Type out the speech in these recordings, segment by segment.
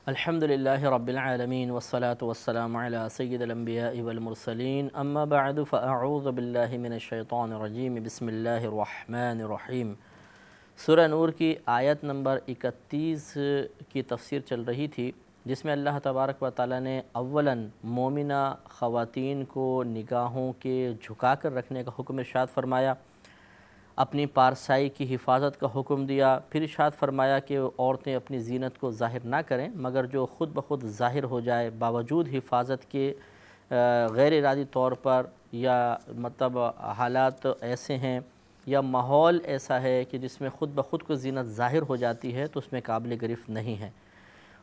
الحمدللہ رب العالمین والصلاة والسلام علی سید الانبیاء والمرسلین اما بعد فاعوذ باللہ من الشیطان الرجیم بسم اللہ الرحمن الرحیم۔ سورہ نور کی آیت نمبر 31 کی تفسیر چل رہی تھی، جس میں اللہ تبارک و تعالیٰ نے اولاً مومنہ خواتین کو نگاہوں کے جھکا کر رکھنے کا حکم ارشاد فرمایا، اپنی پارسائی کی حفاظت کا حکم دیا، پھر ارشاد فرمایا کہ عورتیں اپنی زینت کو ظاہر نہ کریں مگر جو خود بخود ظاہر ہو جائے باوجود حفاظت کے، غیر ارادی طور پر، یا مطلب حالات ایسے ہیں یا ماحول ایسا ہے کہ جس میں خود بخود کو زینت ظاہر ہو جاتی ہے تو اس میں قابل گرفت نہیں ہے۔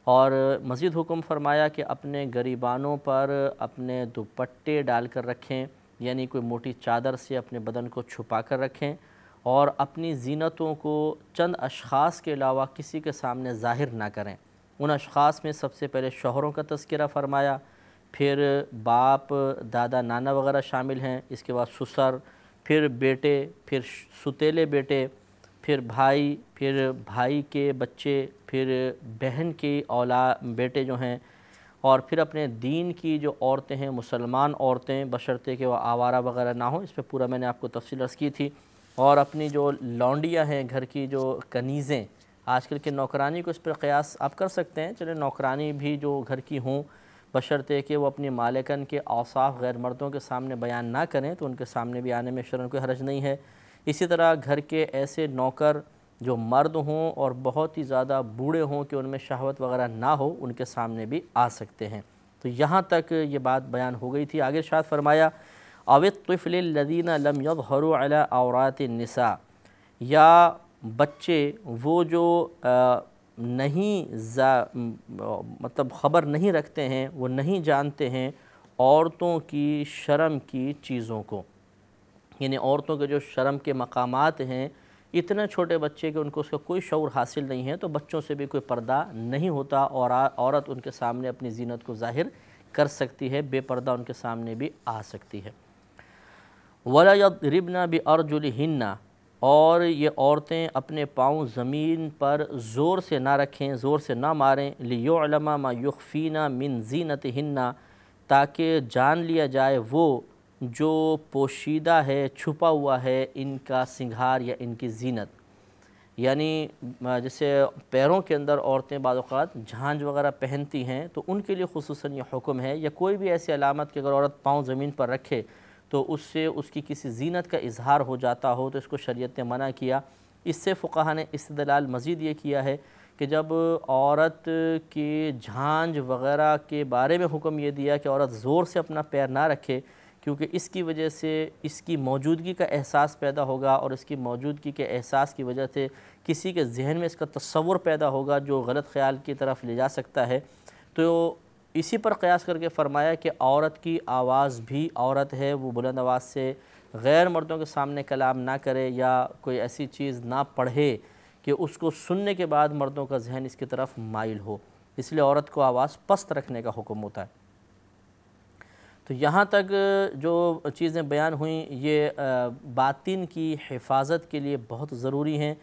اور مزید حکم فرمایا کہ اپنے گریبانوں پر اپنے دوپٹے ڈال کر رکھیں، یعنی کوئی موٹی چادر سے اپنے بدن کو چھپا کر رکھیں، اور اپنی زینتوں کو چند اشخاص کے علاوہ کسی کے سامنے ظاہر نہ کریں۔ ان اشخاص میں سب سے پہلے شوہروں کا تذکرہ فرمایا، پھر باپ، دادا، نانا وغیرہ شامل ہیں، اس کے بعد سسر، پھر بیٹے، پھر ستیلے بیٹے، پھر بھائی، پھر بھائی کے بچے، پھر بہن کی بیٹے جو ہیں، اور پھر اپنے دین کی جو عورتیں ہیں، مسلمان عورتیں، بشرطے کہ وہ آوارہ وغیرہ نہ ہوں، اس پہ پورا میں نے آپ کو تفصیل عرض کی تھی، اور اپنی جو لونڈیاں ہیں، گھر کی جو کنیزیں، آج کل کے نوکرانی کو اس پر قیاس آپ کر سکتے ہیں، چلے نوکرانی بھی جو گھر کی ہوں، بشرطے کہ وہ اپنی مالکن کے اوصاف غیر مردوں کے سامنے بیان نہ کریں تو ان کے سامنے بھی آنے میں شرعاً کوئی حرج نہیں ہے۔ اسی طرح گھر کے ایسے نوکر جو مرد ہوں اور بہت ہی زیادہ بوڑھے ہوں کہ ان میں شہوت وغیرہ نہ ہو، ان کے سامنے بھی آ سکتے ہیں۔ تو یہاں تک یہ بات بیان ہو گئی تھی۔ آگے ارشاد فرمایا او الطفل الذین لم یظہروا علی عورات النساء، یا بچے وہ جو نہیں مطلب خبر نہیں رکھتے ہیں، وہ نہیں جانتے ہیں عورتوں کی شرم کی چیزوں کو، یعنی عورتوں کے جو شرم کے مقامات ہیں، اتنے چھوٹے بچے کہ ان کو اس کا کوئی شعور حاصل نہیں ہے، تو بچوں سے بھی کوئی پردہ نہیں ہوتا، اور عورت ان کے سامنے اپنی زینت کو ظاہر کر سکتی ہے، بے پردہ ان کے سامنے بھی آ سکتی ہے۔ وَلَا يَضْرِبْنَ بِأَرْجُلِهِنَّ، اور یہ عورتیں اپنے پاؤں زمین پر زور سے نہ رکھیں، زور سے نہ ماریں، لِيُعْلَمَ مَا يُخْفِينَ مِن زِينَتِهِنَّ، تاکہ جان لیا جائے وہ جو پوشیدہ ہے، چھپا ہوا ہے ان کا سنگھار یا ان کی زینت۔ یعنی جیسے پیروں کے اندر عورتیں بعض اوقات جھانجھ وغیرہ پہنتی ہیں تو ان کے لیے خصوصاً یہ حکم ہے، یا کوئی بھی ایسی علامت کہ اگر عورت پاؤں زمین پر رکھے تو اس سے اس کی کسی زینت کا اظہار ہو جاتا ہو تو اس کو شریعت نے منع کیا۔ اس سے فقہاء نے استدلال مزید یہ کیا ہے کہ جب عورت کی جھانجھ وغیرہ کے بارے میں حکم یہ دیا کہ عورت زور سے اپنا پیر نہ رکھے، کیونکہ اس کی وجہ سے اس کی موجودگی کا احساس پیدا ہوگا، اور اس کی موجودگی کے احساس کی وجہ سے کسی کے ذہن میں اس کا تصور پیدا ہوگا جو غلط خیال کی طرف لے جا سکتا ہے، تو اسی پر قیاس کر کے فرمایا کہ عورت کی آواز بھی عورت ہے، وہ بلند آواز سے غیر مردوں کے سامنے کلام نہ کرے یا کوئی ایسی چیز نہ پڑھے کہ اس کو سننے کے بعد مردوں کا ذہن اس کی طرف مائل ہو، اس لیے عورت کو آواز پست رکھنے کا حکم ہوتا ہے۔ تو یہاں تک جو چیزیں بیان ہوئیں یہ باطن کی حفاظت کے لیے بہت ضروری ہیں،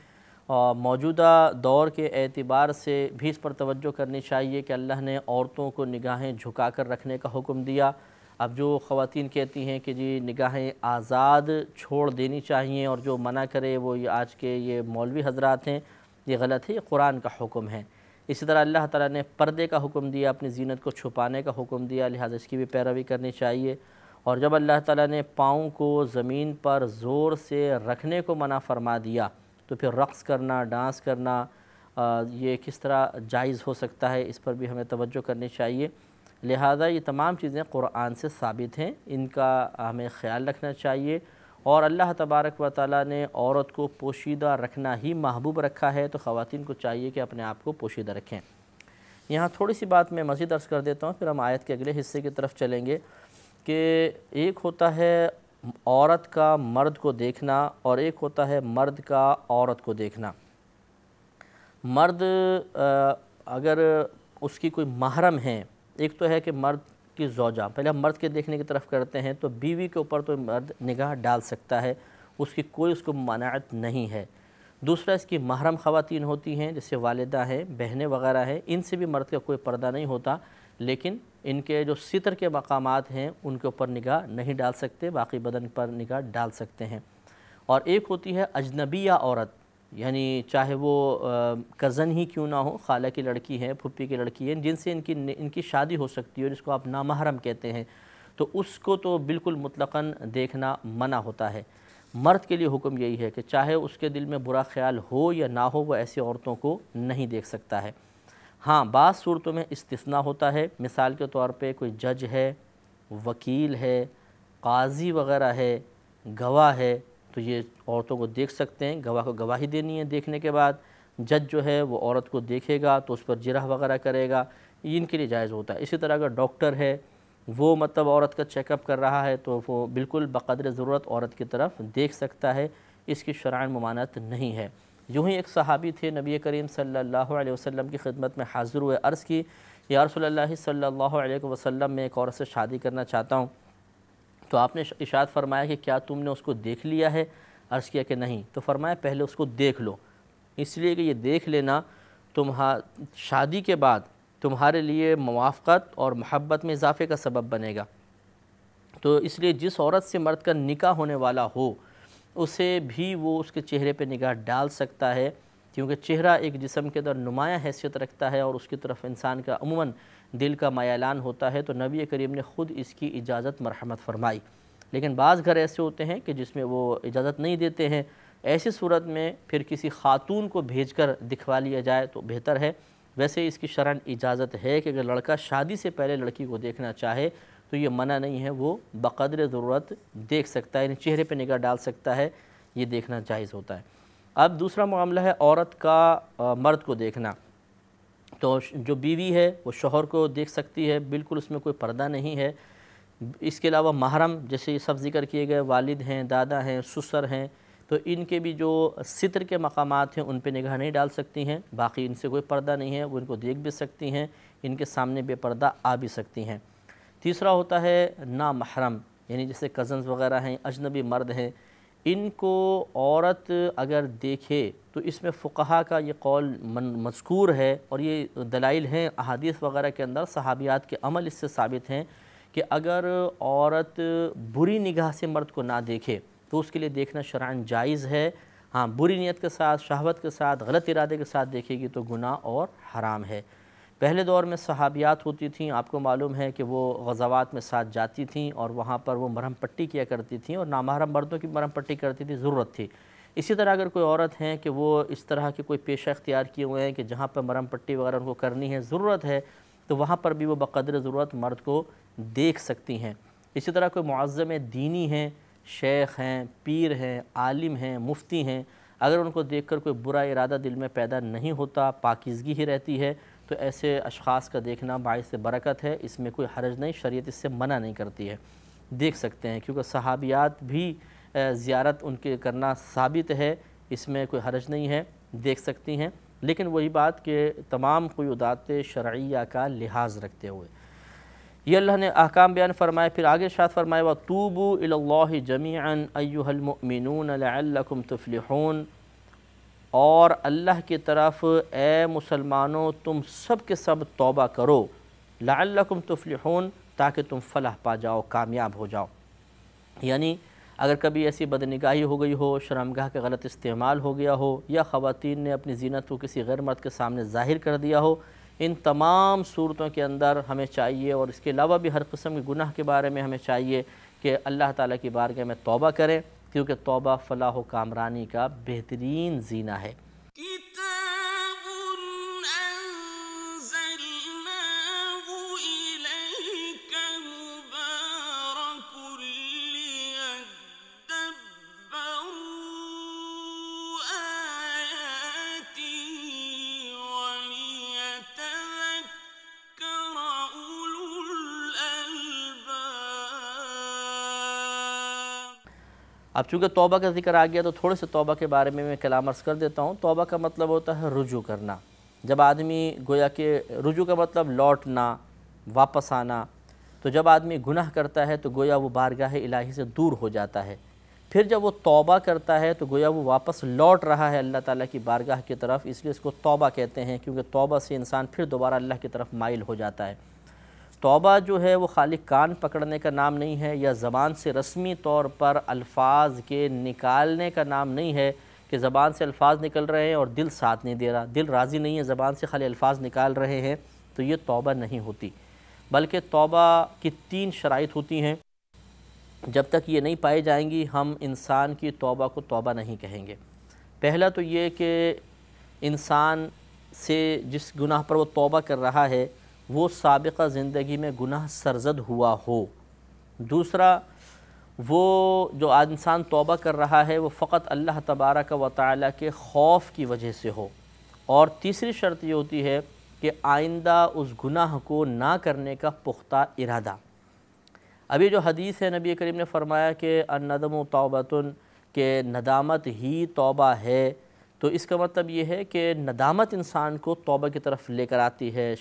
اور موجودہ دور کے اعتبار سے بھی اس پر توجہ کرنی چاہیے کہ اللہ نے عورتوں کو نگاہیں جھکا کر رکھنے کا حکم دیا۔ اب جو خواتین کہتی ہیں کہ جی نگاہیں آزاد چھوڑ دینی چاہیے، اور جو منع کرے وہ آج کے یہ مولوی حضرات ہیں، یہ غلط ہے، یہ قرآن کا حکم ہے۔ اسی طرح اللہ تعالیٰ نے پردے کا حکم دیا، اپنی زینت کو چھپانے کا حکم دیا، لہٰذا اس کی بھی پیروی کرنی چاہیے۔ اور جب اللہ تعالیٰ نے پاؤں کو زمین پر زور سے رکھنے کو منع فرما دیا تو پھر رقص کرنا، ڈانس کرنا یہ کس طرح جائز ہو سکتا ہے، اس پر بھی ہمیں توجہ کرنی چاہیے۔ لہٰذا یہ تمام چیزیں قرآن سے ثابت ہیں، ان کا ہمیں خیال رکھنا چاہیے، اور اللہ تبارک و تعالیٰ نے عورت کو پوشیدہ رکھنا ہی محبوب رکھا ہے، تو خواتین کو چاہیے کہ اپنے آپ کو پوشیدہ رکھیں۔ یہاں تھوڑی سی بات میں مزید عرض کر دیتا ہوں، پھر ہم آیت کے اگلے حصے کی طرف چلیں گے، کہ ایک ہوتا ہے عورت کا مرد کو دیکھنا، اور ایک ہوتا ہے مرد کا عورت کو دیکھنا۔ مرد اگر اس کی کوئی محرم ہے، ایک تو ہے کہ مرد کی زوجہ، پہلے ہم مرد کے دیکھنے کی طرف کرتے ہیں، تو بیوی کے اوپر تو مرد نگاہ ڈال سکتا ہے، اس کی کوئی اس کو مناعت نہیں ہے۔ دوسرا اس کی محرم خواتین ہوتی ہیں، جیسے والدہ ہیں، بہنیں وغیرہ ہیں، ان سے بھی مرد کا کوئی پردہ نہیں ہوتا، لیکن ان کے جو ستر کے مقامات ہیں ان کے اوپر نگاہ نہیں ڈال سکتے، باقی بدن پر نگاہ ڈال سکتے ہیں۔ اور ایک ہوتی ہے اجنبیہ عورت، یعنی چاہے وہ کزن ہی کیوں نہ ہو، خالہ کی لڑکی ہے، پھپھی کی لڑکی ہے، جن سے ان کی شادی ہو سکتی ہے، جس کو آپ نامحرم کہتے ہیں، تو اس کو تو بالکل مطلقاً دیکھنا منع ہوتا ہے۔ مرد کے لیے حکم یہی ہے کہ چاہے اس کے دل میں برا خیال ہو یا نہ ہو، وہ ایسی عورتوں کو نہیں دیکھ سکتا ہے۔ ہاں، بعض صورتوں میں استثناء ہوتا ہے، مثال کے طور پہ کوئی جج ہے، وکیل ہے، قاضی وغیرہ ہے، گواہ ہے، تو یہ عورتوں کو دیکھ سکتے ہیں، گواہ کو گواہی دینی ہے، دیکھنے کے بعد جج جو ہے وہ عورت کو دیکھے گا تو اس پر جرح وغیرہ کرے گا، ان کے لیے جائز ہوتا ہے۔ اسی طرح اگر ڈاکٹر ہے، وہ مطلب عورت کا چیک اپ کر رہا ہے تو وہ بالکل بقدر ضرورت عورت کی طرف دیکھ سکتا ہے، اس کی شرعاً ممانعت نہیں ہے۔ یوں ہی ایک صحابی تھے، نبی کریم صلی اللہ علیہ وسلم کی خدمت میں حاضر ہوئے، عرض کی یا رسول اللہ صلی اللہ علیہ وسلم، میں ایک عورت سے شادی کرنا چاہتا ہوں۔ تو آپ نے ارشاد فرمایا کہ کیا تم نے اس کو دیکھ لیا ہے؟ عرض کیا کہ نہیں۔ تو فرمایا پہلے اس کو دیکھ لو، اس لیے کہ یہ دیکھ لینا شادی کے بعد تمہارے لیے موافقت اور محبت میں اضافے کا سبب بنے گا۔ تو اس لیے جس عورت سے مرد کا نکاح ہونے والا ہو، اسے بھی وہ اس کے چہرے پہ نگاہ ڈال سکتا ہے، کیونکہ چہرہ ایک جسم کے اندر نمایاں حیثیت رکھتا ہے اور اس کی طرف انسان کا عموماً دل کا میلان ہوتا ہے، تو نبی کریم نے خود اس کی اجازت مرحمت فرمائی۔ لیکن بعض گھر ایسے ہوتے ہیں کہ جس میں وہ اجازت نہیں دیتے ہیں، ایسی صورت میں پھر کسی خاتون کو بھیج کر دکھوا لیا جائے تو بہتر ہے۔ ویسے اس کی شرعاً اجازت ہے کہ اگر لڑکا شادی سے پہلے لڑکی کو دیکھنا چاہے تو یہ منع نہیں ہے، وہ بقدر ضرورت دیکھ سکتا ہے، یعنی چہرے پہ نگاہ ڈال سکتا ہے، یہ دیکھنا جائز ہوتا ہے۔ اب دوسرا معاملہ ہے عورت کا مرد کو دیکھنا۔ تو جو بیوی ہے وہ شوہر کو دیکھ سکتی ہے، بالکل اس میں کوئی پردہ نہیں ہے۔ اس کے علاوہ محرم جیسے یہ سب ذکر کیے گئے، والد ہیں، دادا ہیں، سسر ہیں، تو ان کے بھی جو ستر کے مقامات ہیں ان پہ نگاہ نہیں ڈال سکتی ہیں، باقی ان سے کوئی پردہ نہیں ہے، وہ ان کو دیکھ بھی سکتی ہیں، ان کے سامنے بے پردہ آ بھی سکتی ہیں۔ تیسرا ہوتا ہے نامحرم، یعنی جیسے کزنز وغیرہ ہیں، اجنبی مرد ہیں، ان کو عورت اگر دیکھے تو اس میں فقہا کا یہ قول مذکور ہے، اور یہ دلائل ہیں احادیث وغیرہ کے اندر، صحابیات کے عمل اس سے ثابت ہیں کہ اگر عورت بری نگاہ سے مرد کو نہ دیکھے تو اس کے لیے دیکھنا شرعاً جائز ہے۔ ہاں، بری نیت کے ساتھ، شہوت کے ساتھ، غلط ارادے کے ساتھ دیکھے گی تو گناہ اور حرام ہے۔ پہلے دور میں صحابیات ہوتی تھیں، آپ کو معلوم ہے کہ وہ غزوات میں ساتھ جاتی تھیں اور وہاں پر وہ مرہم پٹی کیا کرتی تھیں، اور نامحرم مردوں کی مرہم پٹی کرتی تھی، ضرورت تھی۔ اسی طرح اگر کوئی عورت ہیں کہ وہ اس طرح کے کوئی پیشہ اختیار کیے ہوئے ہیں کہ جہاں پر مرہم پٹی وغیرہ ان کو کرنی ہے، ضرورت ہے، تو وہاں پر بھی وہ بقدر ضرورت مرد کو دیکھ سکتی ہیں۔ اسی طرح کوئی معظم دینی ہیں، شیخ ہیں، پیر ہیں، عالم ہیں، مفتی ہیں، اگر ان کو دیکھ کر کوئی برا ارادہ دل میں پیدا نہیں ہوتا، پاکیزگی ہی رہتی ہے، تو ایسے اشخاص کا دیکھنا باعث برکت ہے، اس میں کوئی حرج نہیں، شریعت اس سے منع نہیں کرتی ہے، دیکھ سکتے ہیں، کیونکہ صحابیات بھی زیارت ان کے کرنا ثابت ہے، اس میں کوئی حرج نہیں ہے، دیکھ سکتی ہیں، لیکن وہی بات کہ تمام قیودات شرعیہ کا لحاظ رکھتے ہوئے۔ یہ اللہ نے احکام بیان فرمائے، پھر آگے ارشاد فرمائے وَتُوبُوا إِلَى اللَّهِ جَمِيعًا أَيُّهَا الْمُؤْمِنُونَ لَعَلَّكُمْ تُفْلِحُونَ، اور اللہ کی طرف اے مسلمانوں تم سب کے سب توبہ کرو، لَعَلَّكُمْ تُفْلِحُونَ، تاکہ تم فلاح پا جاؤ، کامیاب ہو جاؤ۔ یعنی اگر کبھی ایسی بدنگاہی ہو گئی ہو، شرمگاہ کا غلط استعمال ہو گیا ہو، یا خواتین نے اپنی زینت کو کسی غیر مرد کے سامنے ظاہر کر دیا ہو، ان تمام صورتوں کے اندر ہمیں چاہیے، اور اس کے علاوہ بھی ہر قسم کے گناہ کے بارے میں ہمیں چاہیے کہ اللہ تعالیٰ کی بارگاہ میں توبہ کریں، کیونکہ توبہ فلاح و کامرانی کا بہترین زینہ ہے۔ اب چونکہ توبہ کا ذکر آ گیا تو تھوڑے سے توبہ کے بارے میں کلام عرض کر دیتا ہوں۔ توبہ کا مطلب ہوتا ہے رجوع کرنا۔ جب آدمی گویا کہ رجوع کا مطلب لوٹنا، واپس آنا، تو جب آدمی گناہ کرتا ہے تو گویا وہ بارگاہ الہی سے دور ہو جاتا ہے، پھر جب وہ توبہ کرتا ہے تو گویا وہ واپس لوٹ رہا ہے اللہ تعالیٰ کی بارگاہ کی طرف، اس لیے اس کو توبہ کہتے ہیں، کیونکہ توبہ سے انسان پھر دوبارہ اللہ کی طرف مائل ہو جاتا ہے۔ توبہ جو ہے وہ خالی کان پکڑنے کا نام نہیں ہے، یا زبان سے رسمی طور پر الفاظ کے نکالنے کا نام نہیں ہے کہ زبان سے الفاظ نکل رہے ہیں اور دل ساتھ نہیں دے رہا، دل راضی نہیں ہے، زبان سے خالی الفاظ نکال رہے ہیں، تو یہ توبہ نہیں ہوتی۔ بلکہ توبہ کی 3 شرائط ہوتی ہیں، جب تک یہ نہیں پائی جائیں گی ہم انسان کی توبہ کو توبہ نہیں کہیں گے۔ پہلا تو یہ کہ انسان سے جس گناہ پر وہ توبہ کر رہا ہے وہ سابقہ زندگی میں گناہ سرزد ہوا ہو۔ دوسرا، وہ جو انسان توبہ کر رہا ہے وہ فقط اللہ تبارک و تعالی کے خوف کی وجہ سے ہو۔ اور تیسری شرط یہ ہوتی ہے کہ آئندہ اس گناہ کو نہ کرنے کا پختہ ارادہ۔ ابھی جو حدیث ہے نبی کریم نے فرمایا کہ الندم توبۃ، کہ ندامت ہی توبہ ہے، تو اس کا مطلب یہ ہے کہ ندامت انسان کو توبہ کی طرف لے کر آتی ہے،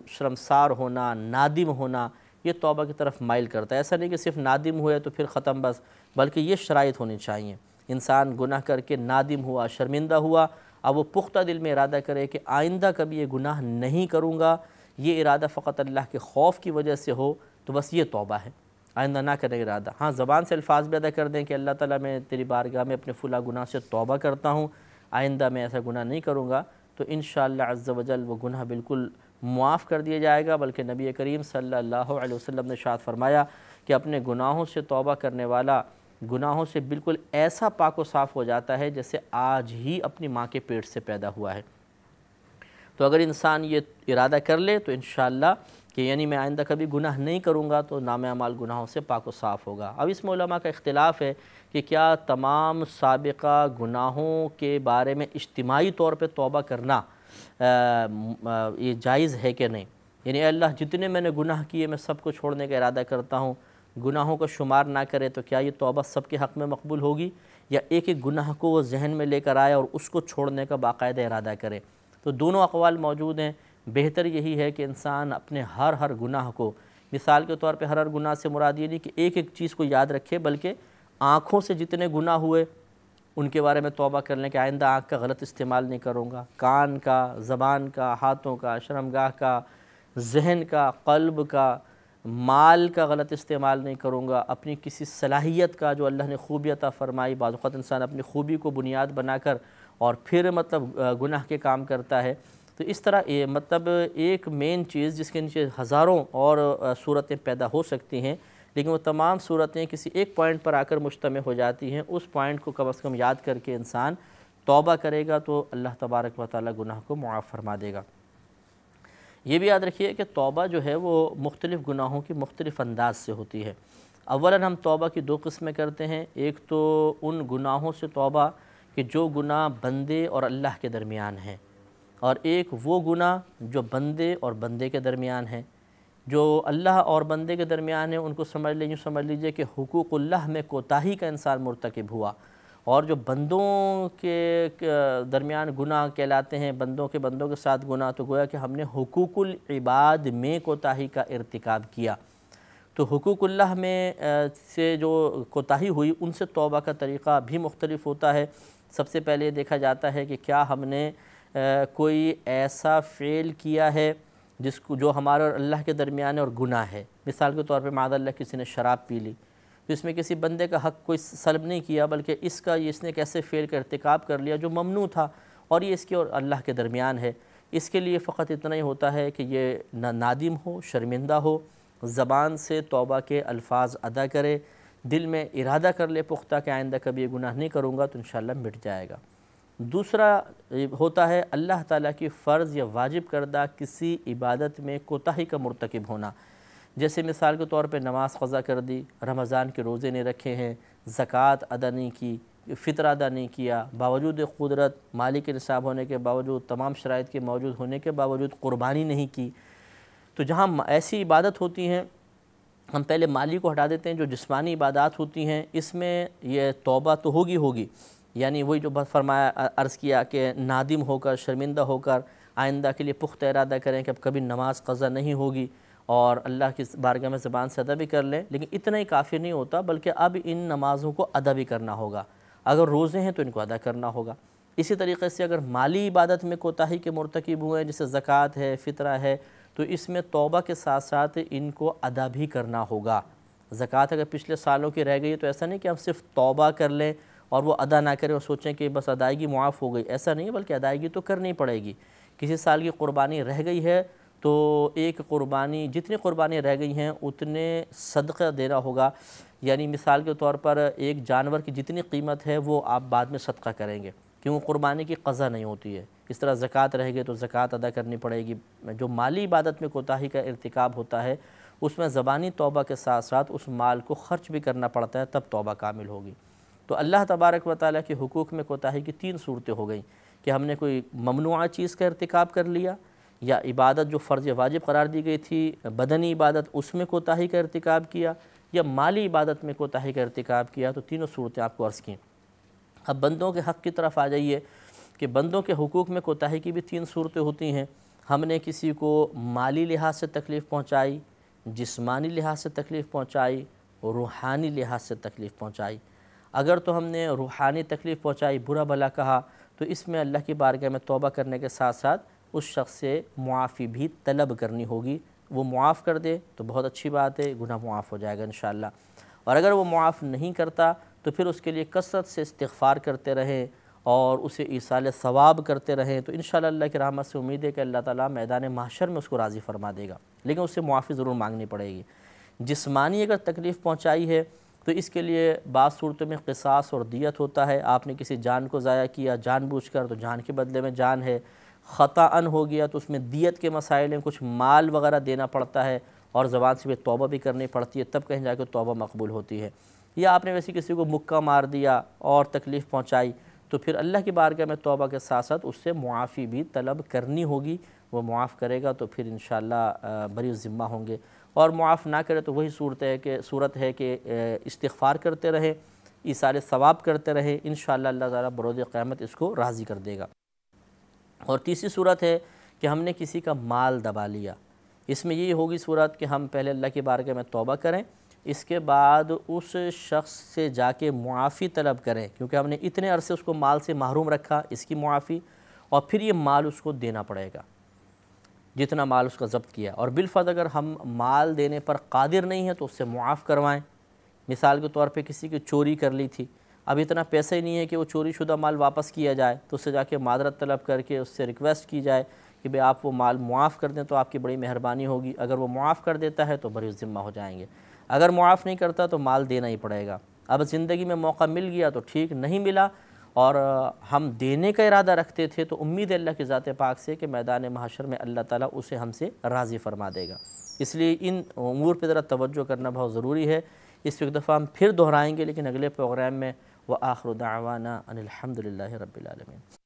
شرمسار ہونا، نادم ہونا، یہ توبہ کی طرف مائل کرتا ہے۔ ایسا نہیں کہ صرف نادم ہوئے تو پھر ختم بس، بلکہ یہ شرائط ہونی چاہیے۔ انسان گناہ کر کے نادم ہوا، شرمندہ ہوا، اب وہ پختہ دل میں ارادہ کرے کہ آئندہ کبھی یہ گناہ نہیں کروں گا، یہ ارادہ فقط اللہ کے خوف کی وجہ سے ہو، تو بس یہ توبہ ہے، آئندہ نہ کرنے کا ارادہ۔ ہاں، زبان سے الفاظ بھی ادا کر دیں کہ اللہ تعالیٰ میں تیری بارگاہ میں اپنے فلاں گناہ سے توبہ کرتا ہوں، آئندہ میں ایسا گناہ نہیں کروں گا، تو انشاءاللہ عز و جل وہ گناہ بالکل معاف کر دیا جائے گا۔ بلکہ نبی کریم صلی اللہ علیہ وسلم نے ارشاد فرمایا کہ اپنے گناہوں سے توبہ کرنے والا گناہوں سے بالکل ایسا پاک و صاف ہو جاتا ہے جیسے آج ہی اپنی ماں کے پیٹ سے پیدا ہوا ہے۔ تو اگر انسان یہ ارادہ کر لے تو انشاءاللہ کہ یعنی میں آئندہ کبھی گناہ نہیں کروں گا تو نام اعمال گناہوں سے پاک و صاف ہوگا۔ اب اس میں علماء کا اختلاف ہے کہ کیا تمام سابقہ گناہوں کے بارے میں اجتماعی طور پہ توبہ کرنا یہ جائز ہے کہ نہیں، یعنی اے اللہ جتنے میں نے گناہ کیے میں سب کو چھوڑنے کا ارادہ کرتا ہوں، گناہوں کو شمار نہ کرے، تو کیا یہ توبہ سب کے حق میں مقبول ہوگی، یا ایک ایک گناہ کو وہ ذہن میں لے کر آئے اور اس کو چھوڑنے کا باقاعدہ ارادہ کرے؟ تو دونوں اقوال موجود ہیں۔ بہتر یہی ہے کہ انسان اپنے ہر گناہ کو، مثال کے طور پہ ہر گناہ سے مراد یہ نہیں کہ ایک ایک چیز کو یاد رکھے، بلکہ آنکھوں سے جتنے گناہ ہوئے ان کے بارے میں توبہ کر لیں کہ آئندہ آنکھ کا غلط استعمال نہیں کروں گا، کان کا، زبان کا، ہاتھوں کا، شرمگاہ کا، ذہن کا، قلب کا، مال کا غلط استعمال نہیں کروں گا، اپنی کسی صلاحیت کا جو اللہ نے خوبی عطا فرمائی، بعض اوقات انسان اپنی خوبی کو بنیاد بنا کر اور پھر گناہ کے کام کرتا ہے۔ تو اس طرح مطلب ایک مین چیز جس کے نیچے ہزاروں اور صورتیں پیدا ہو سکتی ہیں، لیکن وہ تمام صورتیں کسی ایک پوائنٹ پر آ کر مجتمع ہو جاتی ہیں، اس پوائنٹ کو کم از کم یاد کر کے انسان توبہ کرے گا تو اللہ تبارک و تعالی گناہ کو معاف فرما دے گا۔ یہ بھی یاد رکھیے کہ توبہ جو ہے وہ مختلف گناہوں کی مختلف انداز سے ہوتی ہے۔ اولاً ہم توبہ کی 2 قسمیں کرتے ہیں، ایک تو ان گناہوں سے توبہ کہ جو گناہ بندے اور اللہ کے درمیان ہیں، اور ایک وہ گناہ جو بندے اور بندے کے درمیان ہیں۔ جو اللہ اور بندے کے درمیان ہے ان کو سمجھ لیجئے کہ حقوق اللہ میں کوتاہی کا انسان مرتکب ہوا، اور جو بندوں کے درمیان گناہ کہلاتے ہیں، بندوں کے ساتھ گناہ، تو گویا کہ ہم نے حقوق العباد میں کوتاہی کا ارتکاب کیا۔ تو حقوق اللہ میں سے جو کوتاہی ہوئی ان سے توبہ کا طریقہ بھی مختلف ہوتا ہے۔ سب سے پہلے دیکھا جاتا ہے کہ کیا ہم نے کوئی ایسا فعل کیا ہے جو ہمارے اور اللہ کے درمیان اور گناہ ہے۔ مثال کے طور پہ معاذ اللہ کسی نے شراب پی لی، تو اس میں کسی بندے کا حق کوئی سلب نہیں کیا، بلکہ اس نے ایک ایسے فعل کا ارتکاب کر لیا جو ممنوع تھا، اور یہ اس کے اور اللہ کے درمیان ہے۔ اس کے لیے فقط اتنا ہی ہوتا ہے کہ یہ نادم ہو، شرمندہ ہو، زبان سے توبہ کے الفاظ ادا کرے، دل میں ارادہ کر لے پختہ کہ آئندہ کبھی یہ گناہ نہیں کروں گا، تو انشاءاللہ مٹ جائے گا۔ دوسرا ہوتا ہے اللہ تعالیٰ کی فرض یا واجب کردہ کسی عبادت میں کوتاہی کا مرتکب ہونا، جیسے مثال کے طور پہ نماز قضا کر دی، رمضان کے روزے نہیں رکھے ہیں، زکوٰۃ ادا نہیں کی، فطر ادا نہیں کیا، باوجود قدرت، مالی کے نصاب ہونے کے باوجود، تمام شرائط کے موجود ہونے کے باوجود قربانی نہیں کی۔ تو جہاں ایسی عبادت ہوتی ہیں، ہم پہلے مالی کو ہٹا دیتے ہیں، جو جسمانی عبادات ہوتی ہیں اس میں یہ توبہ تو ہوگی، یعنی وہی جو فرمایا عرض کیا کہ نادم ہو کر، شرمندہ ہو کر آئندہ کے لیے پختہ ارادہ کریں کہ اب کبھی نماز قضا نہیں ہوگی، اور اللہ کی بارگاہ میں زبان سے ادا بھی کر لیں، لیکن اتنا ہی کافی نہیں ہوتا، بلکہ اب ان نمازوں کو ادا بھی کرنا ہوگا۔ اگر روزے ہیں تو ان کو ادا کرنا ہوگا۔ اسی طریقے سے اگر مالی عبادت میں کوتاہی کے مرتکب ہوئے ہیں، جیسے زکوٰۃ ہے، فطرہ ہے، تو اس میں توبہ کے ساتھ ساتھ ان کو ادا بھی کرنا ہوگا۔ زکوٰۃ اگر پچھلے سالوں کی رہ گئی ہے تو ایسا نہیں کہ ہم صرف توبہ کر لیں اور وہ ادا نہ کریں اور سوچیں کہ بس ادائیگی معاف ہو گئی، ایسا نہیں ہے، بلکہ ادائیگی تو کرنی پڑے گی۔ کسی سال کی قربانی رہ گئی ہے تو ایک قربانی، جتنی قربانی رہ گئی ہیں اتنے صدقہ دینا ہوگا، یعنی مثال کے طور پر ایک جانور کی جتنی قیمت ہے وہ آپ بعد میں صدقہ کریں گے، کیوں قربانی کی قضا نہیں ہوتی ہے۔ اس طرح زکوٰۃ رہ گئی تو زکوٰۃ ادا کرنی پڑے گی۔ جو مالی عبادت میں کوتاہی کا ارتکاب ہوتا ہے اس میں زبانی توبہ کے ساتھ ساتھ اس مال کو خرچ بھی کرنا پڑتا ہے، تب توبہ کامل ہوگی۔ تو اللہ تبارک و تعالیٰ کے حقوق میں کوتاہی کی 3 صورتیں ہو گئیں کہ ہم نے کوئی ممنوعہ چیز کا ارتکاب کر لیا، یا عبادت جو فرض واجب قرار دی گئی تھی بدنی عبادت اس میں کوتاہی کا ارتکاب کیا، یا مالی عبادت میں کوتاہی کا ارتکاب کیا۔ تو تینوں صورتیں آپ کو عرض کیں۔ اب بندوں کے حق کی طرف آ جائیے کہ بندوں کے حقوق میں کوتاہی کی بھی 3 صورتیں ہوتی ہیں۔ ہم نے کسی کو مالی لحاظ سے تکلیف پہنچائی، جسمانی لحاظ سے تکلیف پہنچائی، روحانی لحاظ سے تکلیف پہنچائی۔ اگر تو ہم نے روحانی تکلیف پہنچائی، برا بھلا کہا، تو اس میں اللہ کی بارگاہ میں توبہ کرنے کے ساتھ ساتھ اس شخص سے معافی بھی طلب کرنی ہوگی۔ وہ معاف کر دے تو بہت اچھی بات ہے، گناہ معاف ہو جائے گا انشاءاللہ۔ اور اگر وہ معاف نہیں کرتا تو پھر اس کے لیے کثرت سے استغفار کرتے رہیں اور اسے ایصال ثواب کرتے رہیں، تو انشاءاللہ اللہ کی رحمت سے امید ہے کہ اللہ تعالیٰ میدان محشر میں اس کو راضی فرما دے گا، لیکن اس سے معافی ضرور مانگنی پڑے گی۔ جسمانی اگر تکلیف پہنچائی ہے تو اس کے لیے بعض صورتوں میں قصاص اور دیت ہوتا ہے۔ آپ نے کسی جان کو ضائع کیا جان بوجھ کر تو جان کے بدلے میں جان ہے، خطاً ہو گیا تو اس میں دیت کے مسائل ہیں، کچھ مال وغیرہ دینا پڑتا ہے اور زبان سے بھی توبہ بھی کرنی پڑتی ہے، تب کہیں جا کے توبہ مقبول ہوتی ہے۔ یا آپ نے ویسے کسی کو مکہ مار دیا اور تکلیف پہنچائی تو پھر اللہ کی بارگاہ میں توبہ کے ساتھ ساتھ اس سے معافی بھی طلب کرنی ہوگی۔ وہ معاف کرے گا تو پھر انشاءاللہ بری ذمہ ہوں گے، اور معاف نہ کرے تو وہی صورت ہے کہ استغفار کرتے رہے، ایصال ثواب کرتے رہے، انشاءاللہ اللہ تعالیٰ بروز قیامت اس کو راضی کر دے گا۔ اور تیسری صورت ہے کہ ہم نے کسی کا مال دبا لیا۔ اس میں یہ ہوگی صورت کہ ہم پہلے اللہ کی بارگاہ میں توبہ کریں، اس کے بعد اس شخص سے جا کے معافی طلب کریں، کیونکہ ہم نے اتنے عرصے اس کو مال سے محروم رکھا، اس کی معافی، اور پھر یہ مال اس کو دینا پڑے گا جتنا مال اس کا ضبط کیا۔ اور بالفرض اگر ہم مال دینے پر قادر نہیں ہیں تو اس سے معاف کروائیں۔ مثال کے طور پہ کسی کی چوری کر لی تھی، اب اتنا پیسہ ہی نہیں ہے کہ وہ چوری شدہ مال واپس کیا جائے، تو اس سے جا کے معذرت طلب کر کے اس سے ریکویسٹ کی جائے کہ بھئی آپ وہ مال معاف کر دیں تو آپ کی بڑی مہربانی ہوگی۔ اگر وہ معاف کر دیتا ہے تو بری ذمہ ہو جائیں گے، اگر معاف نہیں کرتا تو مال دینا ہی پڑے گا۔ اب زندگی میں موقع مل گیا تو ٹھیک، نہیں ملا اور ہم دینے کا ارادہ رکھتے تھے تو امید ہے اللہ کی ذات پاک سے کہ میدان محشر میں اللہ تعالیٰ اسے ہم سے راضی فرما دے گا۔ اس لیے ان امور پہ ذرا توجہ کرنا بہت ضروری ہے۔ اس ایک دفعہ ہم پھر دہرائیں گے لیکن اگلے پروگرام میں۔ وآخر دعوانا ان الحمد للہ رب العالمین۔